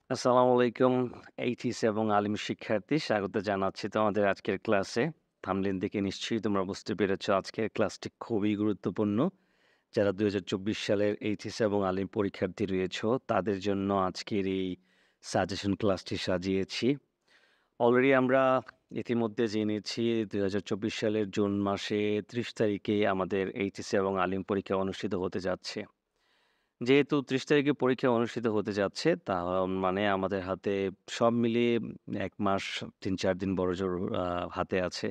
আসসালামু আলাইকুম এইচএস এবং আলিম শিক্ষার্থী স্বাগত জানাচ্ছি তোমাদের আজকের ক্লাসে। থাম্বনেল দেখে নিশ্চয়ই তোমরা বুঝতে পেরেছ আজকের ক্লাসটি খুবই গুরুত্বপূর্ণ। যারা ২০২৪ সালের এইচএস এবং আলিম পরীক্ষার্থী রয়েছো তাদের জন্য আজকের এই সাজেশন ক্লাসটি সাজিয়েছি। অলরেডি আমরা ইতিমধ্যে জেনেছি ২০২৪ সালের জুন মাসে ৩০ তারিখে আমাদের এইচএস এবং আলিম পরীক্ষা অনুষ্ঠিত হতে যাচ্ছে। যেহেতু ৩০ তারিখে পরীক্ষা অনুষ্ঠিত হতে যাচ্ছে, মানে আমাদের হাতে সব মিলিয়ে ১ মাস ৩-৪ দিন বড়জোর আ হাতে আছে।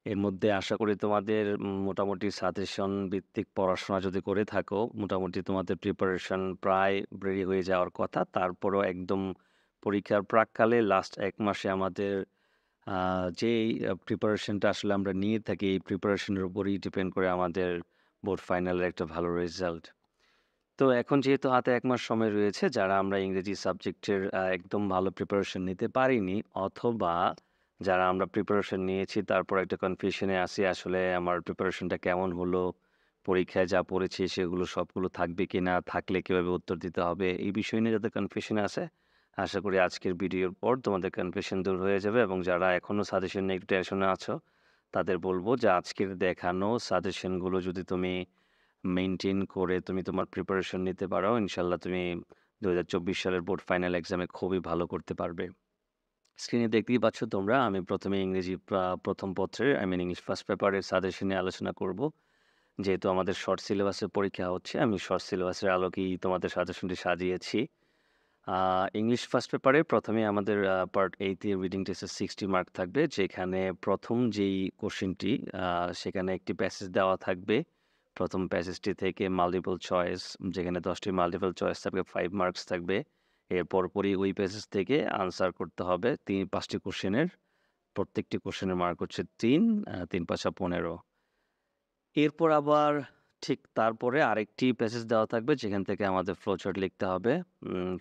এর মধ্যে আশা করি তোমাদের মোটামুটি সাজেশন ভিত্তিক পড়াশোনা যদি করে থাকো, মোটামুটি তোমাদের প্রিপারেশন প্রায় রেডি হয়ে যাওয়ার কথা। তারপরও একদম পরীক্ষার প্রাক্কালে লাস্ট ১ মাসে আমাদের আ যেই প্রিপারেশনটা আসলে আমরা নিয়ে থাকি, এই প্রিপারেশনের উপরেই ডিপেন্ড করে আমাদের বোর্ড ফাইনালের একটা ভালো রেজাল্ট। তো এখন যেহেতু হাতে ১ মাস সময় রয়েছে, যারা আমরা ইংরেজি সাবজেক্টের একদম ভালো প্রিপারেশন নিতে পারিনি অথবা যারা আমরা প্রিপারেশন নিয়েছি তারপর একটা কনফিউশন এ আছি আসলে আমার প্রিপারেশনটা কেমন হলো? পরীক্ষায় যা পড়েছি সেগুলো সবগুলো থাকবে কিনা? থাকলে কিভাবে উত্তর দিতে হবে? এই বিষয় নিয়ে যাদের কনফিউশন আছে, আশা করি আজকের ভিডিওর পর তোমাদের কনফিউশন দূর হয়ে যাবে এবং যারা এখনো সাজেশন নিয়ে একটু টেনশনে আছো, তাদের বলব যে আজকের দেখানো সাজেশনগুলো যদি তুমি মেইনটেইন করে তুমি তোমার প্রিপারেশন নিতে পারো, ইনশাআল্লাহ তুমি ২০২৪ সালের বোর্ড ফাইনাল এক্সামে খুবই ভালো করতে পারবে। স্ক্রিনে দেখতেই পাচ্ছ তোমরা, আমি ১ম এ ইংরেজি ১ম পত্রের ইংলিশ ফার্স্ট পেপারের সাজেশন নিয়ে আলোচনা করব। যেহেতু আমাদের শর্ট সিলেবাসের পরীক্ষা হচ্ছে, আমি শর্ট সিলেবাসের আলোকেই তোমাদের সাজেশনটি সাজিয়েছি। আ ইংলিশ ফার্স্ট পেপারে ১ম এ আমাদের পার্ট A তে রিডিং টেস্টে 60 মার্ক থাকবে। যেখানে ১ম যেই কোশ্চেনটি আ সেখানে একটি প্যাসেজ দেওয়া থাকবে। ১ম প্যাসেজটি থেকে মাল্টিপল চয়েস, যেখানে ১০ টি মাল্টিপল চয়েস থাকবে, 5 মার্কস থাকবে। এর পরপরই ওই প্যাসেজ থেকে আনসার করতে হবে ৫ টি কোশ্চেনের। প্রত্যেকটি কোশ্চেনের মার্ক হচ্ছে ৩, ৩ ৫ ১৫। এরপর আবার ঠিক তারপরে আরেকটি প্যাসেজ দেওয়া থাকবে যেখান থেকে আমাদের ফ্লো চার্ট লিখতে হবে।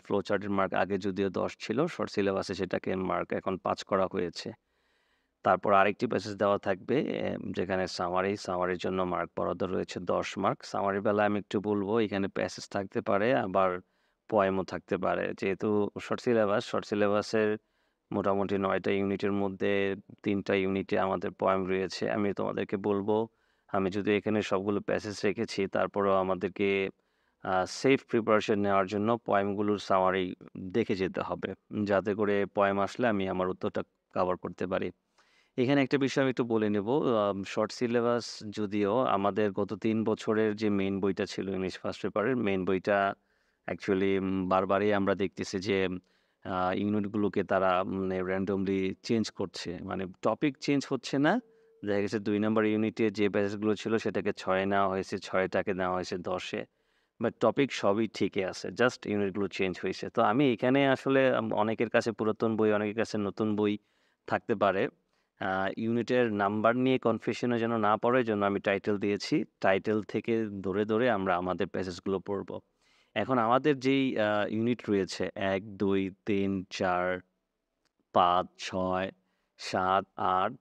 ফ্লো চার্টের মার্ক আগে যদিও ১০ ছিল, শর্ট সিলেবাসে সেটাকে মার্ক এখন ৫ করা হয়েছে। তারপর আরেকটি প্যাসেজ দেওয়া থাকবে যেখানে সামারির জন্য মার্ক বরাদ্দ রয়েছে ১০ মার্ক। সামারির বেলায় আমি একটু বলব এখানে প্যাসেজ থাকতে পারে আবার পোয়েমও থাকতে পারে। যেহেতু শর্ট সিলেবাসের মোটামুটি ৯ টা ইউনিটের মধ্যে ৩ টা ইউনিটে আমাদের পোয়েম রয়েছে। আমি তোমাদেরকে বলব, আমি যদি এখানে সবগুলো প্যাসেজ রেখেছি তারপরেও আমাদেরকে সেফ প্রিপারেশন নেওয়ার জন্য পোয়েমগুলোর সামারি দেখে যেতে হবে। যাতে করে পোয়েম আসলে আমি আমার উত্তরটা কভার করতে পারি। এখানে একটা বিষয় আমি একটু বলে নেব। শর্ট সিলেবাস যদিও আমাদের গত ৩ বছরের যে মেইন বইটা ছিল ইংলিশ ফার্স্ট পেপারের মেইন বইটা অ্যাকচুয়ালি বারবারই আমরা দেখতেছি যে আ ইউনিটগুলোকে তারা র‍্যান্ডমলি চেঞ্জ করছে। মানে টপিক চেঞ্জ হচ্ছে না। দেখা গেছে ২ নাম্বার ইউনিটে যে প্যাসেজগুলো ছিল সেটাকে ৬ এ নেওয়া হয়েছে, ৬ টাকে নেওয়া হয়েছে ১০ এ। বাট টপিক সবই ঠিকই আছে। জাস্ট ইউনিটগুলো চেঞ্জ হইছে। তো আমি এখানে আসলে অনেকের কাছে পুরাতন বই, অনেকের কাছে নতুন বই থাকতে পারে। আ ইউনিটের নাম্বার নিয়ে কনফিউশন এ যেন না পড়ে এজন্য আমি টাইটেল দিয়েছি। টাইটেল থেকে ধরে আমরা আমাদের প্যাসেজগুলো পড়ব। এখন আমাদের যেই ইউনিট রয়েছে ১, ২, ৩, ৪, ৫, ৬, ৭, ৮,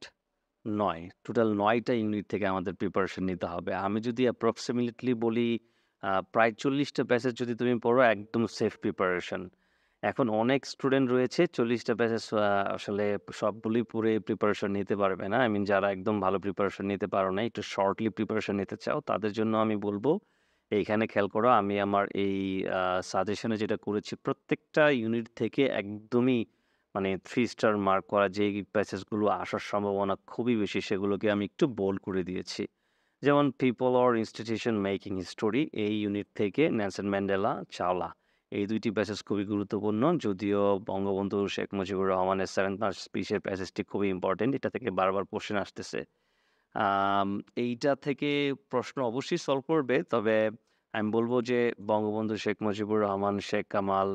৯ টোটাল ৯ টা ইউনিট থেকে আমাদের প্রিপারেশন নিতে হবে। আমি যদি অ্যাপ্রক্সিমেটলি বলি প্রায় ৪০ টা প্যাসেজ যদি তুমি পড়ো একদম সেফ প্রিপারেশন। এখন অনেক স্টুডেন্ট রয়েছে ৪০ টা প্যাসেজ আসলে সবগুলোই পড়ে প্রিপারেশন নিতে পারবে না। যারা একদম ভালো প্রিপারেশন নিতে পারো নাই, একটু শর্টলি প্রিপারেশন নিতে চাও, তাদের জন্য আমি বলব এইখানে খেয়াল করো আমি আমার এই আ সাজেশনে যেটা করেছি প্রত্যেকটা ইউনিট থেকে একদমই মানে ৩ স্টার মার্ক করা যেই প্যাসেজগুলো আসার সম্ভাবনা খুবই বেশি সেগুলোকে আমি একটু বোল্ড করে দিয়েছি। যেমন people or institution making history এই ইউনিট থেকে নেলসন ম্যান্ডেলা, চাওলা এই ২ টি প্যাসেজ খুবই গুরুত্বপূর্ণ। যদিও বঙ্গবন্ধু শেখ মুজিবুর রহমানের 7th মার্চ স্পিচের প্যাসেজটি খুবই ইম্পোর্টেন্ট। এটা থেকে বারবার কোয়েশ্চেন আসতেছে। আম এইটা থেকে প্রশ্ন অবশ্যই সলভ করবে। তবে আমি বলব যে বঙ্গবন্ধু শেখ মুজিবুর রহমান, শেখ কামাল,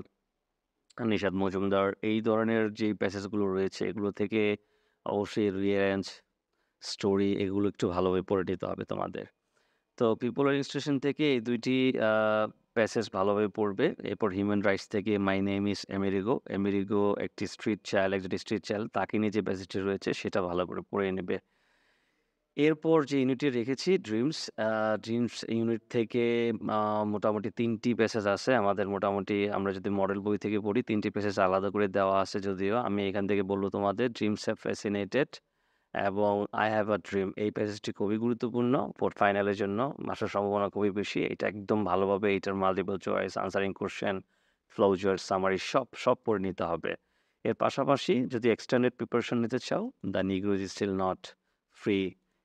নিশাত মজুমদার এই ধরনের যেই প্যাসেজগুলো রয়েছে এগুলো থেকে অবশ্যই রিয়ারেঞ্জ, স্টোরি এগুলো একটু ভালোভাবে পড়ে নিতে হবে তোমাদের। তো পিপল আর ইনস্টিটিউশন থেকে এই ২ টি আ প্যাসেজ ভালোভাবে পড়বে। এরপর হিউম্যান রাইটস থেকে মাই নেম ইস এমেরিগো। এমেরিগো একজন স্ট্রিট চাইল্ড তাকে নিয়ে যে প্যাসেজটি রয়েছে সেটা ভালো করে পড়ে নেবে। এরপর যে ইউনিটটি রেখেছি ড্রিমস, ড্রিমস ইউনিট থেকে আ মোটামুটি ৩ টি প্যাসেজ আছে। আমাদের মোটামুটি আমরা যদি মডেল বই থেকে পড়ি ৩ টি প্যাসেজ আলাদা করে দেওয়া আছে যদিও। আমি এখান থেকে বলব তোমাদের ড্রিমস হ্যাভ ফ্যাসিনেটেড এবং আই হ্যাভ আ ড্রিম এই প্যাসেজটি খুবই গুরুত্বপূর্ণ ফোর্থ ফাইনালের জন্য। আসার সম্ভাবনা খুবই বেশি। এটা একদম ভালোভাবে এটার multiple choice, answering question, closure, summary সব পড়ে নিতে হবে। এর পাশাপাশি যদি এক্সটেন্ডেড প্রিপারেশন নিতে চাও, the Negro is still not free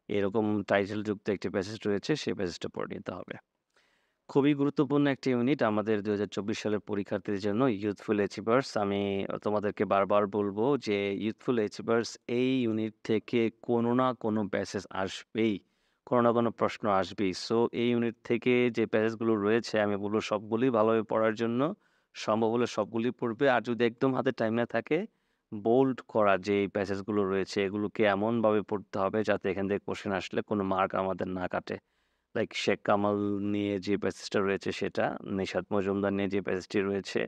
এরকম টাইটেলযুক্ত একটি প্যাসেজ রয়েছে, সেই প্যাসেজটা পড়ে নিতে হবে। খুবই গুরুত্বপূর্ণ একটি ইউনিট আমাদের ২০২৪ সালের পরীক্ষার্থীদের জন্য ইউথফুল অ্যাচিভার্স। আমি তোমাদেরকে বারবার বলবো যে ইউথফুল অ্যাচিভার্স এই ইউনিট থেকে কোনো না কোনো প্যাসেজ আসবেই, কোনো না কোনো প্রশ্ন আসবেই। সো এই ইউনিট থেকে যে প্যাসেজগুলো রয়েছে আমি বলবো সবগুলোই ভালোভাবে পড়ার জন্য, সম্ভব হলে সবগুলি পড়বে। আর যদি একদম হাতে টাইম না থাকে, বোল্ড করা যে প্যাসেজগুলো রয়েছে এগুলোকে এমনভাবে পড়তে হবে যাতে এখান থেকে কোশ্চেন আসলে কোনো মার্ক আমাদের না কাটে। লাইক শেখ কামাল নিয়ে যে প্যাসেজটা রয়েছে সেটা, নিশাত মজুমদার নিয়ে যে প্যাসেজটি রয়েছে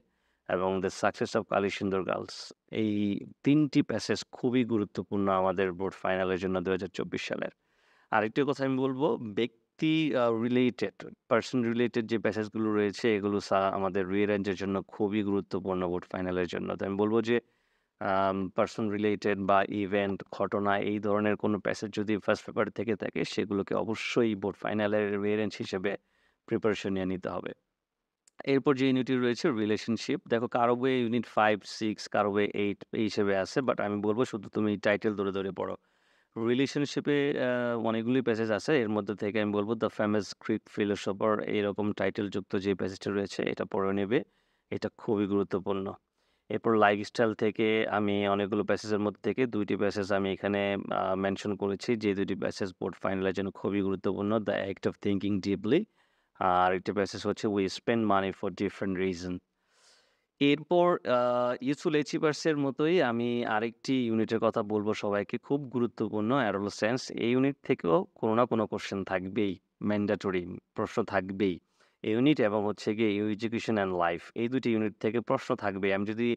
এবং দ্য সাকসেস অফ কালী সুন্দর গার্লস। এই ৩ টি প্যাসেজ খুবই গুরুত্বপূর্ণ আমাদের বোর্ড ফাইনালের জন্য ২০২৪ সালের। আরেকটি কথা আমি বলবো, ব্যক্তি রিলেটেড, পার্সন রিলেটেড যে প্যাসেজগুলো রয়েছে এগুলো আমাদের রিঅ্যারেঞ্জের জন্য খুবই গুরুত্বপূর্ণ বোর্ড ফাইনালের জন্য। তো আমি বলব যে পার্সন রিলেটেড বা ইভেন্ট, ঘটনা এই ধরনের কোনো প্যাসেজ যদি ফার্স্ট পেপার থেকে থাকে সেগুলোকে অবশ্যই বোর্ড ফাইনালের রিঅ্যারেঞ্জ হিসেবে প্রিপারেশন নিয়ে নিতে হবে। এরপর যে ইউনিটটি রয়েছে রিলেশনশিপ। দেখো কারো বইয়ে ইউনিট 5, 6 কারো বইয়ে 8 এই হিসেবে আছে। বাট আমি বলব শুধু তুমি টাইটেল ধরে পড়ো। রিলেশনশিপে অনেকগুলি প্যাসেজ আছে। এর মধ্যে থেকে আমি বলব দ্য ফেমাস গ্রিক ফিলোসোফার এরকম টাইটেলযুক্ত যে প্যাসেজটা রয়েছে এটা পড়ে নেবে। এটা খুবই গুরুত্বপূর্ণ। এরপর লাইফস্টাইল থেকে আমি অনেকগুলো প্যাসেজের মধ্যে থেকে ২ টি প্যাসেজ আমি এখানে মেনশন করেছি। যে ২ টি প্যাসেজ বোর্ড ফাইনালের জন্য খুবই গুরুত্বপূর্ণ। The act of thinking deeply. আর আরেকটি প্যাসেজ হচ্ছে we spend money for different reason. এরপর ইউথফুল অ্যাচিভার্স এর মতোই আমি আরেকটি ইউনিটের কথা বলব সবাইকে, খুব গুরুত্বপূর্ণ অ্যাডোলেসেন্স। এই ইউনিট থেকেও কোনো না কোনো কোয়েশ্চেন থাকবেই, ম্যান্ডেটরি প্রশ্ন থাকবেই। এই ইউনিট এবং হচ্ছে গিয়ে এডুকেশন অ্যান্ড লাইফ এই ২ টি ইউনিট থেকে প্রশ্ন থাকবেই। আমি যদি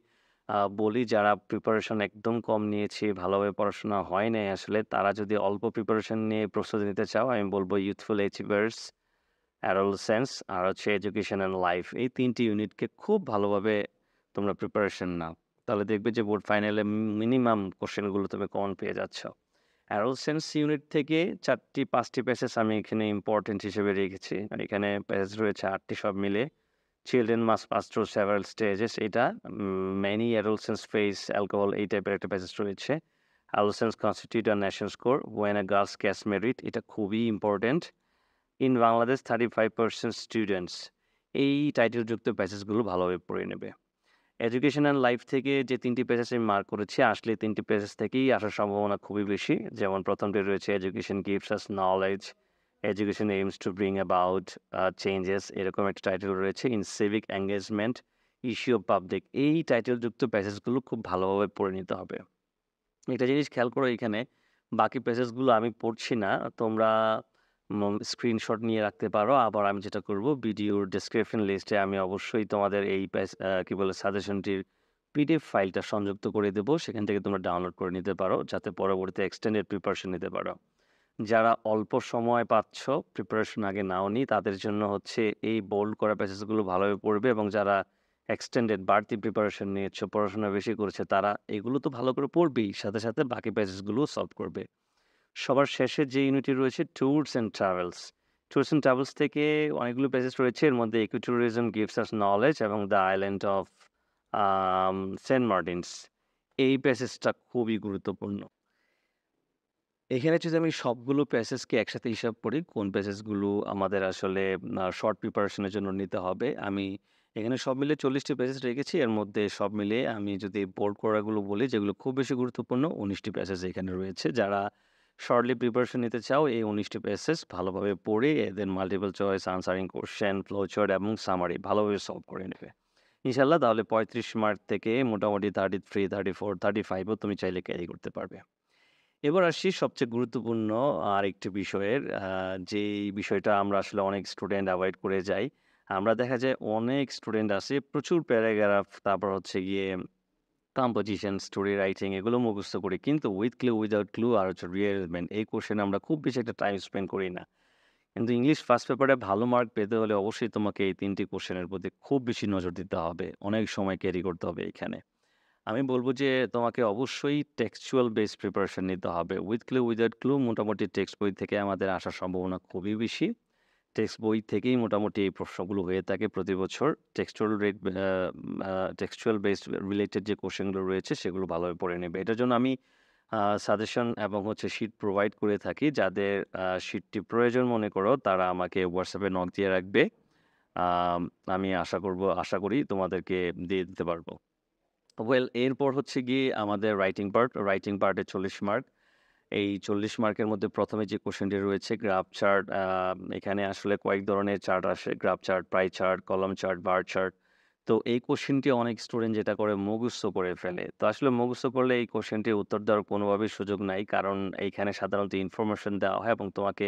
বলি যারা প্রিপারেশন একদম কম নিয়েছে, ভালোভাবে পড়াশোনা হয় নাই আসলে, তারা যদি অল্প প্রিপারেশন নিয়ে প্রস্তুতি নিতে চাও আমি বলব ইউথফুল অ্যাচিভার্স, অ্যাডোলেসেন্স আর হচ্ছে এডুকেশন অ্যান্ড লাইফ এই ৩ টি ইউনিটকে খুব ভালোভাবে তোমরা প্রিপারেশন নাও। তাহলে দেখবে যে বোর্ড ফাইনালে মিনিমাম কোশ্চেনগুলো তুমি কমন পেয়ে যাচ্ছ। অ্যাডোলেসেন্স ইউনিট থেকে ৫টি প্যাসেজ আমি এখানে ইম্পর্টেন্ট হিসেবে রেখেছি। আর এখানে প্যাসেজ রয়েছে ৮টি সব মিলে। Children must pass through several stages এটা, মেনি অ্যাডোলেসেন্স ফেস অ্যালকোহল এই টাইপের একটা প্যাসেজ রয়েছে। Adolescence constitute a nation score when a girls catch merit এটা খুবই ইম্পর্টেন্ট। ইন বাংলাদেশ 35% স্টুডেন্টস এই টাইটেলযুক্ত প্যাসেজগুলো ভালোভাবে পড়ে নেবে। এডুকেশন অ্যান্ড লাইফ থেকে যে ৩টি প্যাসেজ আমি মার্ক করেছি আসলে ৩টি প্যাসেজ থেকেই আসার সম্ভাবনা খুবই বেশি। যেমন প্রথমটি রয়েছে education gives us knowledge, education aims to bring about changes এরকম একটা টাইটেল রয়েছে। In civic engagement, issue of public এই টাইটেলযুক্ত প্যাসেজগুলো খুব ভালোভাবে পড়ে নিতে হবে। একটা জিনিস খেয়াল করো এখানে, বাকি প্যাসেজগুলো আমি পড়ছি না। তোমরা স্ক্রিনশট নিয়ে রাখতে পারো। আবার আমি যেটা করব ভিডিওর ডেসক্রিপশন লিস্টে আমি অবশ্যই তোমাদের এই কি বলে সাজেশনটির পিডিএফ ফাইলটা সংযুক্ত করে দেব। সেখান থেকে তোমরা ডাউনলোড করে নিতে পারো যাতে পরবর্তীতে এক্সটেন্ডেড প্রিপারেশন নিতে পারো। যারা অল্প সময় পাচ্ছ, প্রিপারেশন আগে নাওনি তাদের জন্য হচ্ছে এই বোল্ড করা প্যাসেজগুলো ভালোভাবে পড়বে এবং যারা এক্সটেন্ডেড বাড়তি প্রিপারেশন নিয়েছো, পড়াশোনা বেশি করেছে তারা এগুলো তো ভালো করে পড়বেই, সাথে বাকি প্যাসেজগুলোও সলভ করবে। সবার শেষে যে ইউনিটটি রয়েছে tours and travels. Tours and travels থেকে অনেকগুলো প্যাসেজ রয়েছে। এর মধ্যে eco tourism gives us knowledge এবং the island of Saint Martin's এই প্যাসেজটা খুবই গুরুত্বপূর্ণ। এখানে যদি আমি সবগুলো প্যাসেজকে একসাথে হিসাব করি, কোন প্যাসেজগুলো আমাদের আসলে শর্ট প্রিপারেশনের জন্য নিতে হবে, আমি এখানে সব মিলিয়ে ৪০ টি প্যাসেজ রেখেছি। এর মধ্যে সব মিলিয়ে আমি যদি বোল্ড করাগুলো বলি, যেগুলো খুব বেশি গুরুত্বপূর্ণ, ১৯ টি প্যাসেজ এখানে রয়েছে। যারা শর্টলি প্রিপারেশন নিতে চাও, এই ১৯ টি প্যাসেজ ভালোভাবে পড়ে এদের multiple choice, answering question, flowchart এবং সামারি ভালোভাবে সলভ করে নেবে। ইনশাআল্লাহ তাহলে ৩৫ মার্ক থেকে মোটামুটি 33, 34, 35 ও তুমি চাইলে ক্যারি করতে পারবে। এবার আসি সবচেয়ে গুরুত্বপূর্ণ আরেকটি বিষয়ের, যেই বিষয়টা আমরা আসলে অনেক স্টুডেন্ট এভয়েড করে যাই। আমরা দেখা যায় অনেক স্টুডেন্ট আছে প্রচুর প্যারাগ্রাফ, তারপর হচ্ছে গিয়ে কম্পোজিশন, স্টোরি রাইটিং এগুলো মুখস্থ করি। কিন্তু উইথ ক্লু, উইথআউট ক্লু আর হচ্ছে রিঅ্যারেঞ্জমেন্ট এই কোশ্চেনে আমরা খুব বেশি একটা টাইম স্পেন্ড করি না। কিন্তু ইংলিশ ফার্স্ট পেপারে ভালো মার্ক পেতে হলে অবশ্যই তোমাকে এই ৩ টি কোশ্চেনের প্রতি খুব বেশি নজর দিতে হবে। অনেক সময় ক্যারি করতে হবে এইখানে। আমি বলব যে তোমাকে অবশ্যই টেক্সচুয়াল বেসড প্রিপারেশন নিতে হবে। উইথ ক্লু, উইথআউট ক্লু মোটামুটি টেক্সট বই থেকে আমাদের আসার সম্ভাবনা খুবই বেশি। টেক্সট বই থেকেই মোটামুটি এই প্রশ্নগুলো হয়ে থাকে প্রতি বছর। টেক্সচুয়াল বেসড রিলেটেড যে কোশ্চেনগুলো রয়েছে সেগুলো ভালোভাবে পড়ে নেবে। এটার জন্য আমি সাজেশন এবং হচ্ছে শিট প্রোভাইড করে থাকি। যাদের শিটটি প্রয়োজন মনে করো তারা আমাকে WhatsApp এ নক দিয়ে রাখবে। আম আমি আশা করি তোমাদেরকে দিয়ে দিতে পারব। এরপর হচ্ছে গিয়ে আমাদের রাইটিং পার্ট। রাইটিং পার্টে ৪০ মার্ক। এই ৪০ মার্কের মধ্যে ১ম এ যে কোশ্চেনটি রয়েছে গ্রাফ চার্ট। এখানে আসলে কয়েক ধরনের চার্ট আসে। Graph chart, pie chart, column chart, bar chart. তো এই কোশ্চেনটি অনেক স্টুডেন্ট যেটা করে মুখস্থ করে ফেলে। তো আসলে মুখস্থ করলে এই কোশ্চেনটির উত্তর দেওয়ার কোনোভাবেই সুযোগ নাই। কারণ এইখানে সাধারণত ইনফরমেশন দেওয়া হয় এবং তোমাকে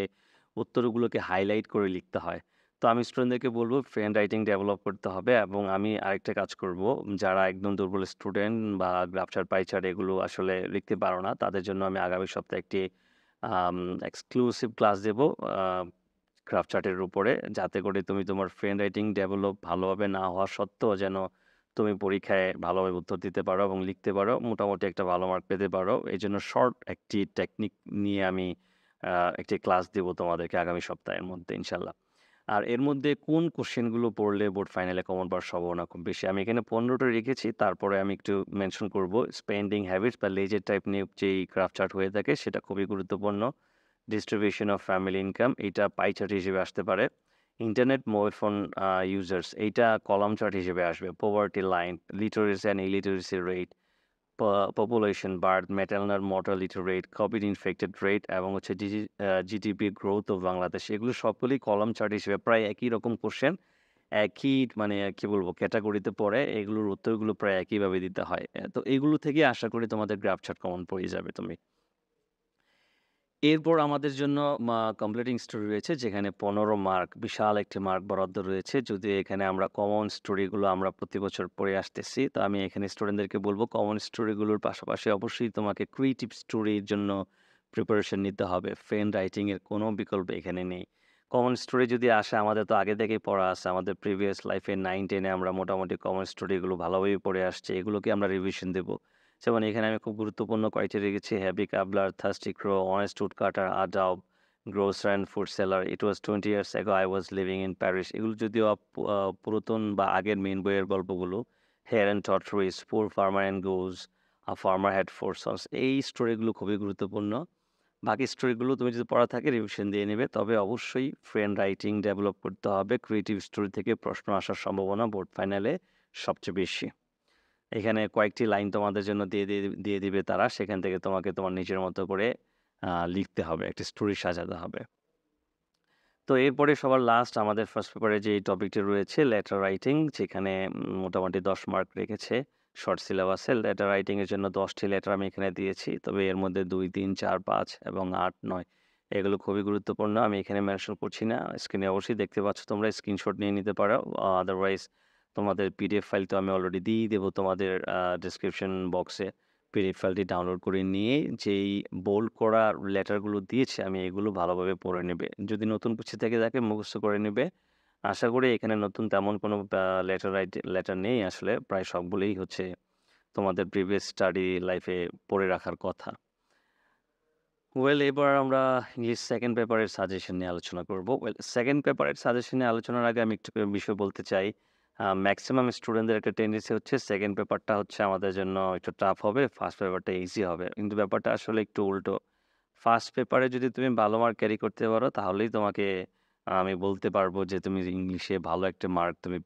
উত্তরগুলোকে হাইলাইট করে লিখতে হয়। তো আমি স্টুডেন্টদেরকে বলব ফ্রেন্ড রাইটিং ডেভেলপ করতে হবে এবং আমি আরেকটা কাজ করব, যারা একদম দুর্বল স্টুডেন্ট বা গ্রাফ চার্ট, পাই চার্ট এগুলো আসলে লিখতে পারো না, তাদের জন্য আমি আগামী সপ্তাহে একটি আম এক্সক্লুসিভ ক্লাস দেব আ গ্রাফ চার্টের উপরে। যাতে করে তুমি তোমার ফ্রেন্ড রাইটিং ডেভেলপ ভালোভাবে না হওয়া সত্ত্বেও যেন তুমি পরীক্ষায় ভালোভাবে উত্তর দিতে পারো এবং লিখতে পারো। মোটামুটি একটা ভালো মার্ক পেতে পারো। এজন্য শর্ট একটি টেকনিক নিয়ে আমি আ একটি ক্লাস দেব তোমাদেরকে আগামী সপ্তাহের মধ্যে ইনশাআল্লাহ। আর এর মধ্যে কোন কোশ্চেনগুলো পড়লে বোর্ড ফাইনালে কমন পাওয়ার সম্ভাবনা খুব বেশি? আমি এখানে ১৫ টা রেখেছি। তারপরে আমি একটু মেনশন করব স্পেন্ডিং হ্যাবিটস বা লেজার টাইপ নিয়ে যেই গ্রাফ চার্ট হয়ে থাকে সেটা খুবই গুরুত্বপূর্ণ। ডিস্ট্রিবিউশন অফ ফ্যামিলি ইনকাম এইটা পাই চার্ট হিসেবে আসতে পারে। ইন্টারনেট, মোবাইল ফোন ইউজার্স এইটা কলাম চার্ট হিসেবে আসবে। Poverty line, literacy and illiteracy rate, population, birth, maternal mortality rate, Covid infected rate এবং হচ্ছে জিডিপি গ্রোথ অফ বাংলাদেশ, এগুলো সবগুলোই কলাম চার্ট হিসেবে প্রায় একই রকম কোশ্চেন। একই মানে কি বলবো ক্যাটাগরিতে পড়ে। এগুলোর উত্তরগুলো প্রায় একইভাবে দিতে হয়। তো এগুলো থেকে আশা করি তোমাদের গ্রাফ চার্ট কমন পেয়ে যাবে তুমি। এরপর আমাদের জন্য কমপ্লিটিং স্টোরি রয়েছে যেখানে ১৫ মার্ক, বিশাল একটি মার্ক বরাদ্দ রয়েছে। যদিও এখানে আমরা কমন স্টোরিগুলো আমরা প্রতি বছর পড়ে আসতেছি। তো আমি এখানে স্টুডেন্টদেরকে বলব কমন স্টোরিগুলোর পাশাপাশি অবশ্যই তোমাকে ক্রিয়েটিভ স্টোরির জন্য প্রিপারেশন নিতে হবে। ফ্রেন্ড রাইটিং এর কোনো বিকল্প এখানে নেই। কমন স্টোরি যদি আসে আমাদের তো আগে থেকেই পড়া আছে। আমাদের প্রিভিয়াস লাইফে 9-10 এ আমরা মোটামুটি কমন স্টোরিগুলো ভালোভাবেই পড়ে আসছি। এগুলোকে আমরা রিভিশন দেব। যেমন এখানে আমি খুব গুরুত্বপূর্ণ কয়েকটি রেখেছি। Happy cobbler, thirsty crow, honest woodcutter, আডাব, grocer and food seller, it was 20 years ago I was living in Paris. এগুলো যদিও পুরাতন বা আগের মেইন বইয়ের গল্পগুলো। হেয়ার অ্যান্ড টর্টরিস, পুর farmer and goes, a farmer had four sons, এই স্টোরিগুলো খুবই গুরুত্বপূর্ণ। বাকি স্টোরিগুলো তুমি যদি পড়া থাকে রিভিশন দিয়ে নেবে। তবে অবশ্যই ফ্রেন্ড রাইটিং ডেভেলপ করতে হবে। ক্রিয়েটিভ স্টোরি থেকে প্রশ্ন আসার সম্ভাবনা বোর্ড ফাইনালে সবচেয়ে বেশি। এখানে কয়েকটি লাইন তোমাদের জন্য দিয়ে দিবে তারা। সেখান থেকে তোমাকে তোমার নিজের মতো করে লিখতে হবে। একটা স্টোরি সাজাতে হবে। তো এরপরে সবার লাস্ট আমাদের ফার্স্ট পেপারে যে টপিকটি রয়েছে লেটার রাইটিং, যেখানে মোটামুটি ১০ মার্ক রেখেছে শর্ট সিলেবাসে। লেটার রাইটিং এর জন্য ১০ টি লেটার আমি এখানে দিয়েছি। তবে এর মধ্যে ২, ৩, ৪, ৫ এবং ৮, ৯ এগুলো খুবই গুরুত্বপূর্ণ। আমি এখানে মেনশন করছি না। স্ক্রিনে অবশ্যই দেখতে পাচ্ছ তোমরা, স্ক্রিনশট নিয়ে নিতে পারো। আদারওয়াইজ তোমাদের পিডিএফ ফাইল তো আমি অলরেডি দিয়েই দেবো তোমাদের ডেসক্রিপশন বক্সে। পিডিএফ ফাইলটি ডাউনলোড করে নিয়ে যেই বোল্ড করা লেটারগুলো দিয়েছি আমি এগুলো ভালোভাবে পড়ে নেবে। যদি নতুন কিছু থেকে থাকে মুখস্থ করে নেবে। আশা করি এখানে নতুন তেমন কোনো লেটার নেই আসলে। প্রায় সবগুলোই হচ্ছে তোমাদের প্রিভিয়াস স্টাডি লাইফে পড়ে রাখার কথা। এবার আমরা ইংলিশ সেকেন্ড পেপারের সাজেশন নিয়ে আলোচনা করব। সেকেন্ড পেপারের সাজেশন নিয়ে আলোচনার আগে আমি একটু বিষয় বলতে চাই। ম্যাক্সিমাম স্টুডেন্টদের একটা টেন্ডেন্সি হচ্ছে সেকেন্ড পেপারটা হচ্ছে আমাদের জন্য একটু টাফ হবে, ফার্স্ট পেপারটা ইজি হবে। কিন্তু ব্যাপারটা আসলে একটু উল্টো। ফার্স্ট পেপারে যদি তুমি ভালো মার্ক ক্যারি করতে পারো তাহলেই তোমাকে আমি বলতে পারবো যে তুমি ইংলিশে ভালো একটা মার্ক তুমি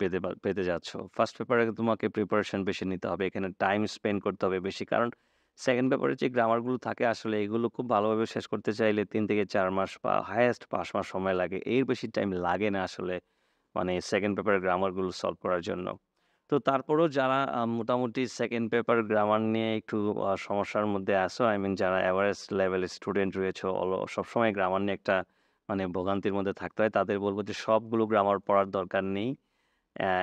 পেতে যাচ্ছ। ফার্স্ট পেপারে তোমাকে প্রিপারেশন বেশি নিতে হবে। এখানে টাইম স্পেন্ড করতে হবে বেশি। কারণ সেকেন্ড পেপারে যে গ্রামারগুলো থাকে আসলে এগুলো খুব ভালোভাবে শেষ করতে চাইলে ৩ থেকে ৪ মাস বা হাইয়েস্ট ৫ মাস সময় লাগে। এর বেশি টাইম লাগে না আসলে মানে সেকেন্ড পেপারের গ্রামারগুলো সলভ করার জন্য। তো তারপরেও যারা মোটামুটি সেকেন্ড পেপার গ্রামার নিয়ে একটু সমস্যার মধ্যে আছো, আই মিন যারা এভারেজ লেভেলের স্টুডেন্ট রয়েছে, সবসময় গ্রামার নিয়ে একটা মানে ভোগান্তির মধ্যে থাকতে হয়, তাদের বলব যে সবগুলো গ্রামার পড়ার দরকার নেই।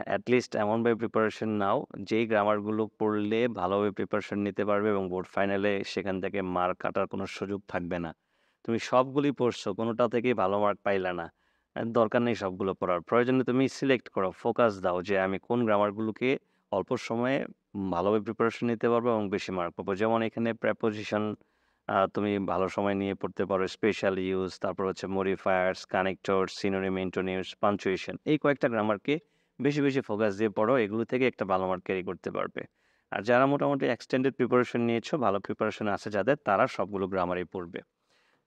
অ্যাট লিস্ট এমনভাবে প্রিপারেশন নাও যেই গ্রামারগুলো পড়লে ভালোভাবে প্রিপারেশন নিতে পারবে এবং বোর্ড ফাইনালে সেখান থেকে মার্ক কাটার কোনো সুযোগ থাকবে না। তুমি সবগুলি পড়ছো, কোনোটা থেকেই ভালো মার্ক পাইলা না। দরকার নেই সবগুলো পড়ার। প্রয়োজনে তুমি সিলেক্ট করো, ফোকাস দাও যে আমি কোন গ্রামারগুলোকে অল্প সময়ে ভালোভাবে প্রিপারেশন নিতে পারবো এবং বেশি মার্ক পাবো। যেমন এখানে প্রেপোজিশন তুমি ভালো সময় নিয়ে পড়তে পারো, স্পেশাল ইউজ, তারপর হচ্ছে modifiers, connectors, synonym, antonyms, punctuation. এই কয়েকটা গ্রামারকে বেশি, বেশি ফোকাস দিয়ে পড়ো। এগুলো থেকে একটা ভালো মার্ক ক্যারি করতে পারবে। আর যারা মোটামুটি এক্সটেন্ডেড প্রিপারেশন নিয়েছো, ভালো প্রিপারেশন আছে যাদের, তারা সবগুলো গ্রামারই পড়বে।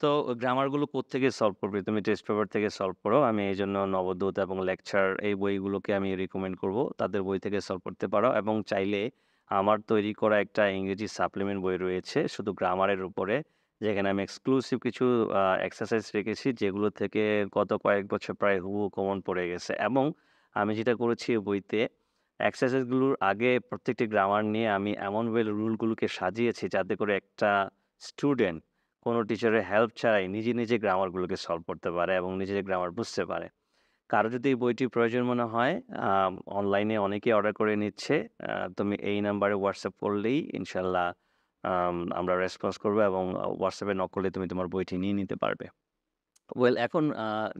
তো গ্রামারগুলো কোত্থেকে সলভ করবে? তুমি টেস্ট পেপার থেকে সলভ করো। আমি এইজন্য নবোদয় এবং লেকচার এই বইগুলোকে আমি রিকমেন্ড করব। তাদের বই থেকে সলভ করতে পারো এবং চাইলে আমার তৈরি করা একটা ইংরেজি সাপ্লিমেন্ট বই রয়েছে শুধু গ্রামারের উপরে, যেখানে আমি এক্সক্লুসিভ কিছু এক্সারসাইজ রেখেছি যেগুলো থেকে গত কয়েক বছর প্রায় হুবহু কমন পড়ে গেছে। এবং আমি যেটা করেছি এই বইতে, এক্সারসাইজগুলোর আগে প্রত্যেকটি গ্রামার নিয়ে আমি এমনভাবে রুলগুলোকে সাজিয়েছি যাতে করে একটা স্টুডেন্ট কোনো টিচারের হেল্প ছাড়াই নিজে, নিজে গ্রামারগুলোকে সলভ করতে পারে এবং নিজে গ্রামার বুঝতে পারে। কারো যদি এই বইটি প্রয়োজন মনে হয়, অনলাইনে অনেকেই অর্ডার করে নিচ্ছে। তুমি এই নাম্বারে WhatsApp করলেই ইনশাআল্লাহ আমরা রেসপন্স করব এবং WhatsApp-এ নক করলে তুমি তোমার বইটি নিয়ে নিতে পারবে। ওয়েল এখন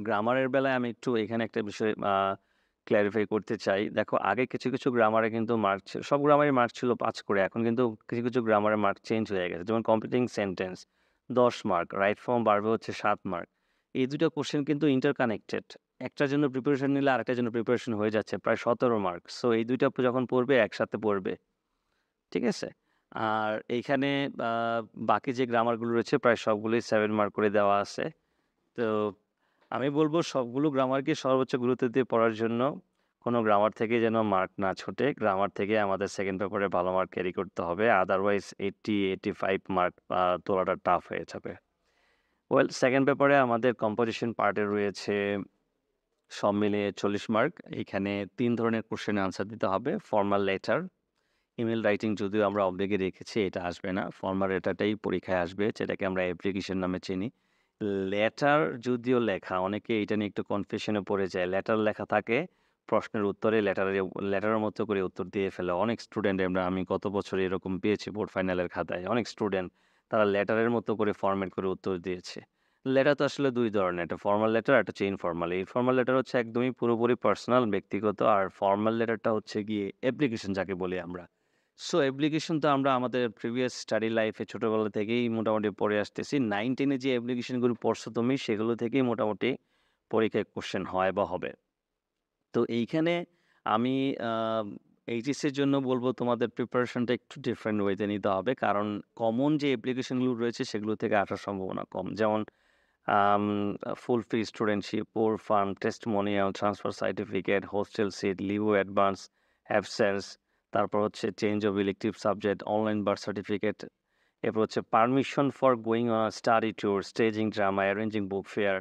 গ্রামারের বেলায় আমি একটু এখানে একটা বিষয় ক্লারিফাই করতে চাই। দেখো আগে কিছু, কিছু গ্রামারে কিন্তু মার্ক সব গ্রামারেই মার্ক ছিল ৫ করে। এখন কিন্তু কিছু, কিছু গ্রামারে মার্ক চেঞ্জ হয়ে গেছে। যেমন completing sentence ১০ mark, right form বাড়বে হচ্ছে ৭ মার্ক। এই ২ টা কোয়েশ্চেন কিন্তু ইন্টারকানেক্টেড। একটার জন্য প্রিপারেশন নিলে আরেকটার জন্য প্রিপারেশন হয়ে যাচ্ছে প্রায় ১৭ মার্ক। সো এই ২ টা যখন পড়বে একসাথে পড়বে। ঠিক আছে? আর এইখানে আ বাকি যে গ্রামারগুলো রয়েছে প্রায় সবগুলোই ৭ মার্ক করে দেওয়া আছে। তো আমি বলব সবগুলো গ্রামারকে সর্বোচ্চ গুরুত্ব দিয়ে পড়ার জন্য। কোনো গ্রামার থেকে যেন মার্ক না ছোটে। গ্রামার থেকে আমাদের সেকেন্ড পেপারে ভালো মার্ক ক্যারি করতে হবে। আদারওয়াইজ ৮০, ৮৫ মার্ক তোলাটা টাফ হয়ে যাবে। ওয়েল সেকেন্ড পেপারে আমাদের কম্পোজিশন পার্টে রয়েছে সব মিলিয়ে ৪০ মার্ক। এইখানে ৩ ধরনের কোয়েশ্চেন আনসার দিতে হবে। ফরমাল লেটার, ইমেইল রাইটিং যদিও আমরা অব্লিগে রেখেছি, এটা আসবে না। ফরমাল লেটারটাই পরীক্ষায় আসবে, যেটাকে আমরা অ্যাপ্লিকেশন নামে চিনি। লেটার যদিও লেখা, অনেকে এইটা নিয়ে একটু কনফিউশনে পড়ে যায়। লেটার লেখা থাকে, প্রশ্নের উত্তরে লেটারের মতো করে উত্তর দিয়ে ফেলে। অনেক স্টুডেন্ট আমি গত বছর এরকম পেয়েছি বোর্ড ফাইনালের খাতায়। অনেক স্টুডেন্ট তারা লেটারের মতো করে ফরম্যাট করে উত্তর দিয়েছে। লেটার তো আসলে ২ ধরনের। একটা ফরমাল লেটার, একটা হচ্ছে ইনফরমাল। ইনফরমাল লেটার হচ্ছে একদমই পুরোপুরি পার্সোনাল, ব্যক্তিগত। আর ফরমাল লেটারটা হচ্ছে গিয়ে অ্যাপ্লিকেশন যাকে বলি আমরা। সো অ্যাপ্লিকেশন তো আমরা আমাদের প্রিভিয়াস স্টাডি লাইফে ছোটবেলা থেকেই মোটামুটি পড়ে আসতেছি। 9-10 এ যে অ্যাপ্লিকেশনগুলো পড়ছো তুমি সেগুলো থেকেই মোটামুটি পরীক্ষায় কোয়েশ্চেন হয় বা হবে। তো এইখানে আমি আ এইচএসসির জন্য বলব তোমাদের প্রিপারেশনটা একটু ডিফারেন্ট ওয়েতে নিতে হবে। কারণ কমন যে অ্যাপ্লিকেশনগুলো রয়েছে সেগুলো থেকে আসার সম্ভাবনা কম। যেমন um full free studentship, poor fund, testimonial, transfer certificate, hostel seat, leave advance, absence, তারপর হচ্ছে change of elective subject, online birth certificate, এরপর হচ্ছে permission for going on a study tour, staging drama, arranging book fair,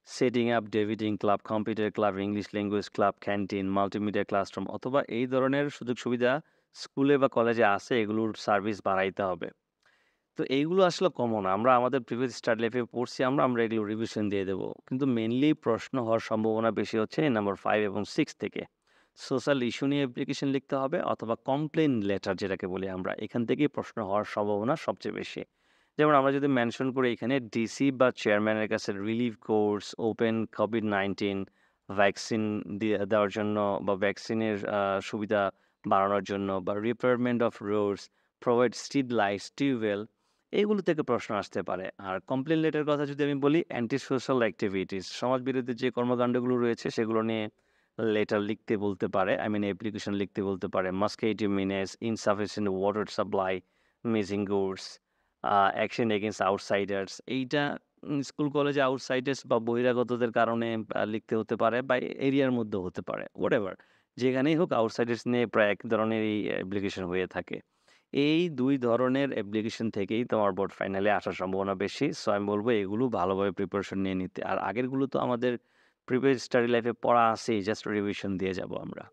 setting up ডেভিডিং club, computer club, English language club, canteen, multimedia classroom অথবা এই ধরনের সুযোগ সুবিধা স্কুলে বা কলেজে আছে, এগুলোর সার্ভিস বাড়াইতে হবে। তো এইগুলো আসলে কমন। আমরা আমাদের প্রিভিয়াস স্টাডি লাইফে পড়ছি আমরা এগুলো রিভিশন দিয়ে দেব। কিন্তু মেইনলি প্রশ্ন হওয়ার সম্ভাবনা বেশি হচ্ছে নাম্বার 5 এবং 6 থেকে। সোশ্যাল ইস্যু নিয়ে অ্যাপ্লিকেশন লিখতে হবে অথবা কমপ্লেইন লেটার যেটাকে বলি আমরা। এখান থেকেই প্রশ্ন হওয়ার সম্ভাবনা সবচেয়ে বেশি। যেমন আমরা যদি মেনশন করি এখানে ডিসি বা চেয়ারম্যানের কাছে relief course, open COVID-19 vaccine দেওয়ার জন্য বা ভ্যাকসিনের সুবিধা বাড়ানোর জন্য বা repairment of roads, provide street lights, tube well, এগুলো থেকে প্রশ্ন আসতে পারে। আর কমপ্লেইন লেটার কথা যদি আমি বলি, অ্যান্টি সোশ্যাল অ্যাক্টিভিটিস, সমাজ বিরোধী যে কর্মকাণ্ডগুলো রয়েছে সেগুলো নিয়ে লেটার লিখতে বলতে পারে। অ্যাপ্লিকেশন লিখতে বলতে পারে। Mosquito menace, insufficient water supply, missing goods, action against outsiders. এইটা স্কুল কলেজে আউটসাইডার্স বা বহিরাগতদের কারণে লিখতে হতে পারে বা এরিয়ার মধ্যেও হতে পারে। হোয়াটএভার। যেখানেই হোক আউটসাইডার্স নিয়ে প্রায় এক ধরনেরই অ্যাপ্লিকেশন হয়ে থাকে। এই ২ ধরনের অ্যাপ্লিকেশন থেকেই তোমার বোর্ড ফাইনালে আসার সম্ভাবনা বেশি। সো আমি বলব এগুলো ভালোভাবে প্রিপারেশন নিয়ে নিতে। আর আগেরগুলো তো আমাদের প্রিভিয়াস স্টাডি লাইফে পড়া আছেই, জাস্ট রিভিশন দিয়ে যাব আমরা।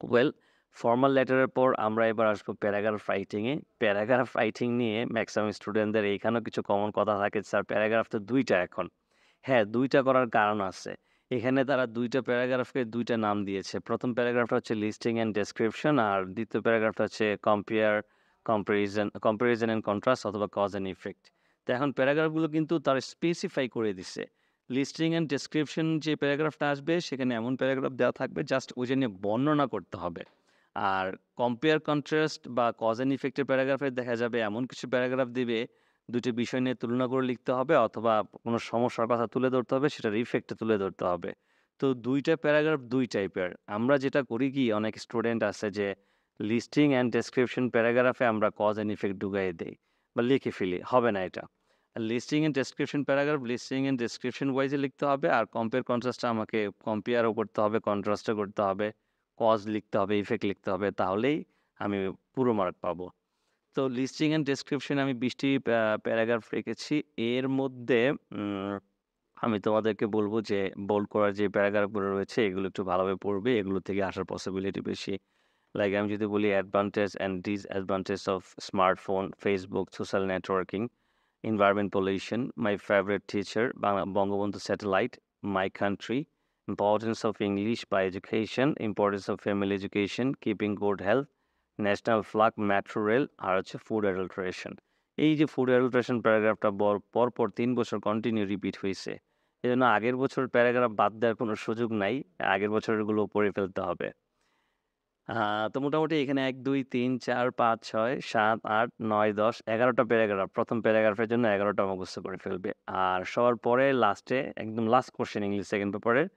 ওয়েল ফরমাল লেটারের পর আমরা এবার আসবো প্যারাগ্রাফ রাইটিংয়ে। প্যারাগ্রাফ রাইটিং নিয়ে ম্যাক্সিমাম স্টুডেন্টদের এইখানেও কিছু কমন কথা থাকে, স্যার প্যারাগ্রাফ তো ২ টা এখন। হ্যাঁ, ২ টা করার কারণ আছে। এখানে তারা ২ টা প্যারাগ্রাফকে ২ টা নাম দিয়েছে। ১ম প্যারাগ্রাফটা হচ্ছে লিস্টিং অ্যান্ড ডেসক্রিপশন আর ২য় প্যারাগ্রাফটা হচ্ছে কম্পারিজন অ্যান্ড কন্ট্রাস্ট অথবা কজ অ্যান্ড ইফেক্ট। তো এখন প্যারাগ্রাফগুলো কিন্তু তারা স্পেসিফাই করে দিছে। লিস্টিং অ্যান্ড ডেসক্রিপশন যে প্যারাগ্রাফটা আসবে সেখানে এমন প্যারাগ্রাফ দেওয়া থাকবে জাস্ট ওইটা নিয়ে বর্ণনা করতে হবে। আর কম্পেয়ার কন্ট্রাস্ট বা কজ অ্যান্ড ইফেক্টের প্যারাগ্রাফে দেখা যাবে এমন কিছু প্যারাগ্রাফ দিবে ২ টি বিষয় নিয়ে তুলনা করে লিখতে হবে অথবা কোনো সমস্যার কথা তুলে ধরতে হবে সেটার ইফেক্টটা তুলে ধরতে হবে। তো ২ টা প্যারাগ্রাফ ২ টাইপের। আমরা যেটা করি কি অনেক স্টুডেন্ট আছে যে লিস্টিং অ্যান্ড ডেসক্রিপশন প্যারাগ্রাফে আমরা কজ অ্যান্ড ইফেক্ট ঢুকাইয়ে দেই বা লিখে ফেলি। হবে না এটা। Listing and description paragraph listing and description ওয়াইজে লিখতে হবে আর কম্পেয়ার কন্ট্রাস্টটা আমাকে কম্পেয়ারও করতে হবে, কন্ট্রাস্টও করতে হবে, কজ লিখতে হবে, ইফেক্ট লিখতে হবে তাহলেই আমি পুরো মার্ক পাবো। তো লিস্টিং অ্যান্ড ডেসক্রিপশন আমি ২০ টি প্যারাগ্রাফ রেখেছি। এর মধ্যে আমি তোমাদেরকে বলব যে বোল্ড করার যে প্যারাগ্রাফগুলো রয়েছে এগুলো একটু ভালোভাবে পড়বে। এগুলো থেকে আসার পসিবিলিটি বেশি। লাইক আমি যদি বলি advantage and disadvantage of smartphone, Facebook, social networking, environment pollution, my favorite teacher, Bangabandhu Satellite, my country, importance of English by education, importance of family education, keeping good health, national flag, metro rail, আর হচ্ছে food adulteration. এই যে food adulteration প্যারাগ্রাফটা পরপর ৩ বছর continue repeat হয়েছে। এজন্য আগের বছর paragraph বাদ দেওয়ার কোনো সুযোগ নাই। আগের বছরেরগুলো পড়ে ফেলতে হবে। তো মোটামুটি এখানে ১, ২, ৩, ৪, ৫, ৬, ৭, ৮, ৯, ১০, ১১টা প্যারাগ্রাফ। ১ম প্যারাগ্রাফের জন্য ১১টা মুখস্থ করে ফেলবে। আর সবার পরে লাস্টে একদম লাস্ট কোয়েশ্চেন ইংলিশ সেকেন্ড পেপারের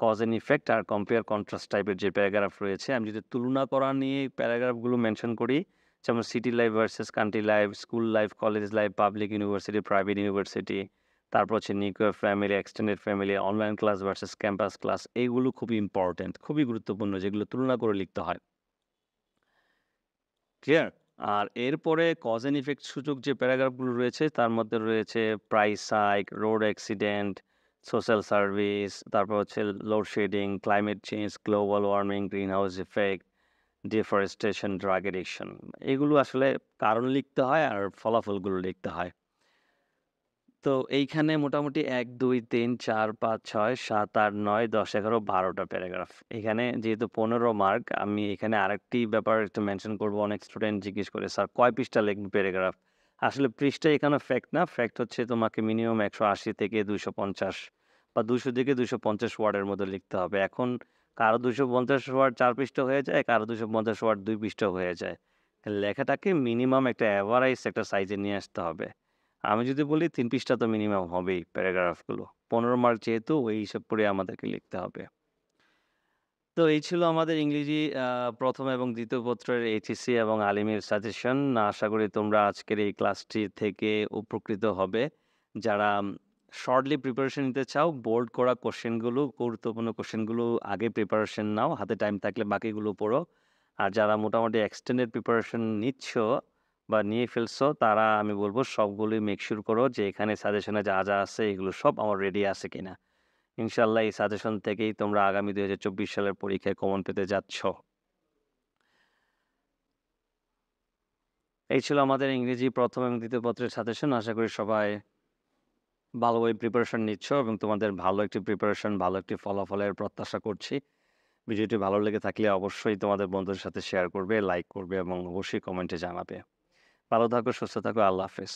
কজ অ্যান্ড ইফেক্ট আর কম্পেয়ার কন্ট্রাস্ট টাইপের যে প্যারাগ্রাফ রয়েছে, আমি যদি তুলনা করা নিয়ে প্যারাগ্রাফগুলো মেনশন করি, যেমন city life versus country life, school life, college life, public university, private university, তারপর হচ্ছে nuclear family, extended family, online class versus campus class, এইগুলো খুবই ইম্পর্টেন্ট, খুবই গুরুত্বপূর্ণ যেগুলো তুলনা করে লিখতে হয়। ক্লিয়ার? আর এরপরে কজ অ্যান্ড ইফেক্ট সূচক যে প্যারাগ্রাফগুলো রয়েছে তার মধ্যে রয়েছে price hike, road accident, social service, তারপর হচ্ছে load shedding, climate change, global warming, greenhouse effect, deforestation, drug addiction. এগুলো আসলে কারণ লিখতে হয় আর ফলাফলগুলো লিখতে হয়। তো এইখানে মোটামুটি ১, ২, ৩, ৪, ৫, ৬, ৭, ৮, ৯, ১০, ১১, ১২টা প্যারাগ্রাফ। এখানে যেহেতু ১৫ মার্ক, আমি এখানে আরেকটি ব্যাপার একটু মেনশন করব। অনেক স্টুডেন্ট জিজ্ঞেস করে, "স্যার কয় পৃষ্ঠা লিখব প্যারাগ্রাফ?" আসলে পৃষ্ঠা এখানে ফ্যাক্ট না। ফ্যাক্ট হচ্ছে তোমাকে মিনিমাম ১৮০ থেকে ২৫০ বা ২০০ থেকে ২৫০ ওয়ার্ডের মধ্যে লিখতে হবে। এখন কারো ২৫০ ওয়ার্ড ৪ পৃষ্ঠা হয়ে যায়, কারো ২৫০ ওয়ার্ড ২ পৃষ্ঠা হয়ে যায়। লেখাটাকে মিনিমাম একটা এভারেজ একটা সাইজে নিয়ে আসতে হবে। আমি যদি বলি ৩ পৃষ্ঠা তো মিনিমাম হবেই প্যারাগ্রাফগুলো। ১৫ মার্ক যেহেতু ওই হিসাব করে আমাদেরকে লিখতে হবে। তো এই ছিল আমাদের ইংরেজি ১ম এবং ২য় পত্রের এইচএসসি এবং আলিমের সাজেশন। আশা করি তোমরা আজকের এই ক্লাসটি থেকে উপকৃত হবে। যারা শর্টলি প্রিপারেশন নিতে চাও, বোল্ড করা কোয়েশ্চেনগুলো, গুরুত্বপূর্ণ কোয়েশ্চেনগুলো আগে প্রিপারেশন নাও। হাতে টাইম থাকলে বাকিগুলো পড়ো। আর যারা মোটামুটি এক্সটেন্ডেড প্রিপারেশন নিচ্ছ বা নিয়ে ফেলছো, তারা আমি বলব সবগুলোই মেক সিউর করো যে এখানে সাজেশনে যা আছে এগুলো সব আমার রেডি আছে কিনা। ইনশাআল্লাহ এই সাজেশন থেকেই তোমরা আগামী ২০২৪ সালের পরীক্ষায় কমন পেতে যাচ্ছ। এই ছিল আমাদের ইংরেজি ১ম এবং ২য় পত্রের সাজেশন। আশা করি সবাই ভালোভাবে প্রিপারেশন নিচ্ছ এবং তোমাদের ভালো একটি প্রিপারেশন, ভালো একটি ফলাফলের প্রত্যাশা করছি। ভিডিওটি ভালো লেগে থাকলে অবশ্যই তোমাদের বন্ধুদের সাথে শেয়ার করবে, লাইক করবে এবং অবশ্যই কমেন্টে জানাবে। ভালো থাকো, সুস্থ থাকো। আল্লাহ হাফেজ।